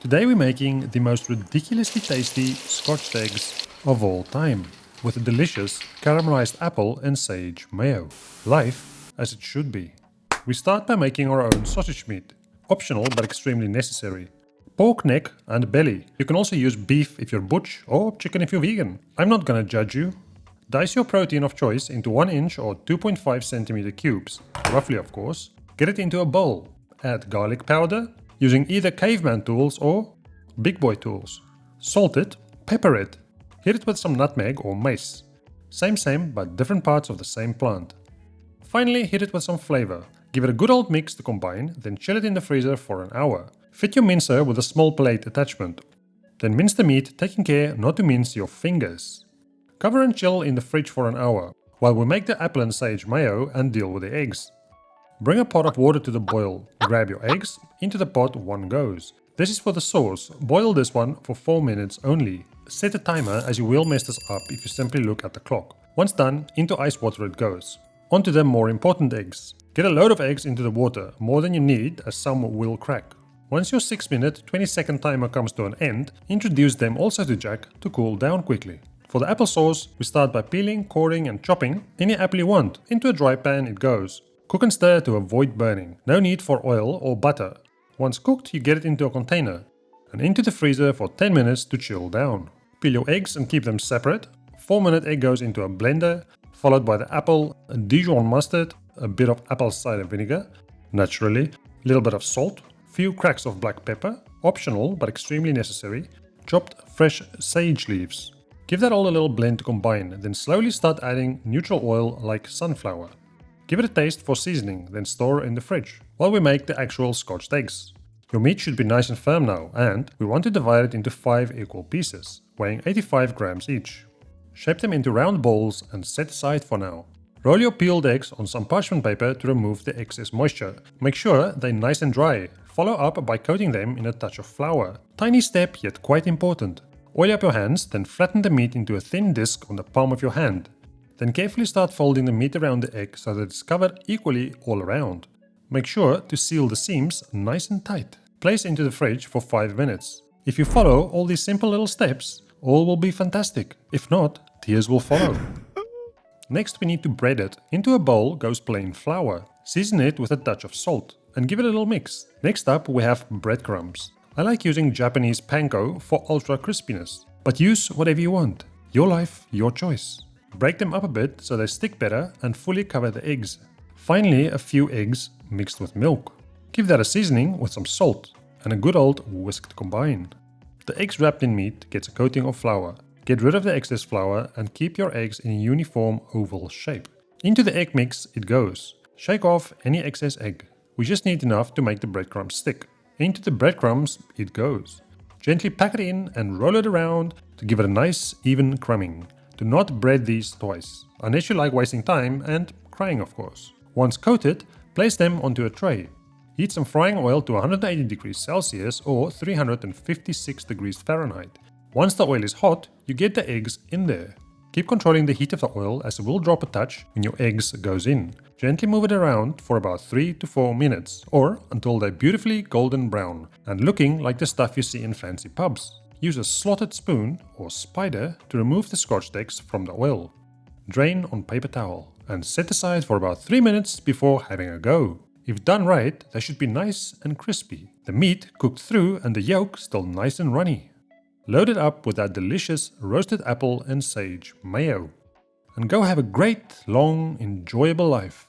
Today we're making the most ridiculously tasty Scotch eggs of all time, with a delicious caramelized apple and sage mayo. Life as it should be. We start by making our own sausage meat. Optional but extremely necessary. Pork neck and belly. You can also use beef if you're butch or chicken if you're vegan. I'm not gonna judge you. Dice your protein of choice into 1 inch or 2.5 centimeter cubes, roughly of course. Get it into a bowl. Add garlic powder, using either caveman tools or big boy tools. Salt it, pepper it. Hit it with some nutmeg or mace. Same but different parts of the same plant. Finally hit it with some flavor. Give it a good old mix to combine, then chill it in the freezer for an hour. Fit your mincer with a small plate attachment. Then mince the meat, taking care not to mince your fingers. Cover and chill in the fridge for an hour, while we make the apple and sage mayo and deal with the eggs. Bring a pot of water to the boil, grab your eggs, into the pot one goes. This is for the sauce, boil this one for 4 minutes only. Set a timer as you will mess this up if you simply look at the clock. Once done, into ice water it goes. Onto the more important eggs. Get a load of eggs into the water, more than you need as some will crack. Once your 6-minute, 20-second timer comes to an end, introduce them also to Jack to cool down quickly. For the applesauce, we start by peeling, coring and chopping any apple you want. Into a dry pan it goes. Cook and stir to avoid burning. No need for oil or butter. Once cooked, you get it into a container and into the freezer for 10 minutes to chill down. Peel your eggs and keep them separate. 4-minute egg goes into a blender, followed by the apple, a Dijon mustard, a bit of apple cider vinegar, naturally, a little bit of salt, few cracks of black pepper, optional but extremely necessary, chopped fresh sage leaves. Give that all a little blend to combine, then slowly start adding neutral oil like sunflower. Give it a taste for seasoning, then store in the fridge, while we make the actual Scotch eggs. Your meat should be nice and firm now, and we want to divide it into 5 equal pieces, weighing 85 grams each. Shape them into round balls and set aside for now. Roll your peeled eggs on some parchment paper to remove the excess moisture. Make sure they're nice and dry. Follow up by coating them in a touch of flour. Tiny step, yet quite important. Oil up your hands, then flatten the meat into a thin disc on the palm of your hand. Then carefully start folding the meat around the egg so that it's covered equally all around. Make sure to seal the seams nice and tight. Place into the fridge for 5 minutes. If you follow all these simple little steps, all will be fantastic. If not, tears will follow. Next we need to bread it. Into a bowl goes plain flour. Season it with a touch of salt and give it a little mix. Next up we have breadcrumbs. I like using Japanese panko for ultra crispiness, but use whatever you want. Your life, your choice. Break them up a bit so they stick better and fully cover the eggs. Finally, a few eggs mixed with milk. Give that a seasoning with some salt and a good old whisk to combine. The eggs wrapped in meat gets a coating of flour. Get rid of the excess flour and keep your eggs in a uniform oval shape. Into the egg mix it goes. Shake off any excess egg. We just need enough to make the breadcrumbs stick. Into the breadcrumbs it goes. Gently pack it in and roll it around to give it a nice even crumbing. Do not bread these twice, unless you like wasting time and crying of course. Once coated, place them onto a tray. Heat some frying oil to 180 degrees Celsius or 356 degrees Fahrenheit. Once the oil is hot, you get the eggs in there. Keep controlling the heat of the oil as it will drop a touch when your eggs goes in. Gently move it around for about 3 to 4 minutes or until they're beautifully golden brown and looking like the stuff you see in fancy pubs. Use a slotted spoon or spider to remove the Scotch eggs from the oil. Drain on paper towel and set aside for about 3 minutes before having a go. If done right, they should be nice and crispy. The meat cooked through and the yolk still nice and runny. Load it up with that delicious roasted apple and sage mayo. And go have a great, long, enjoyable life.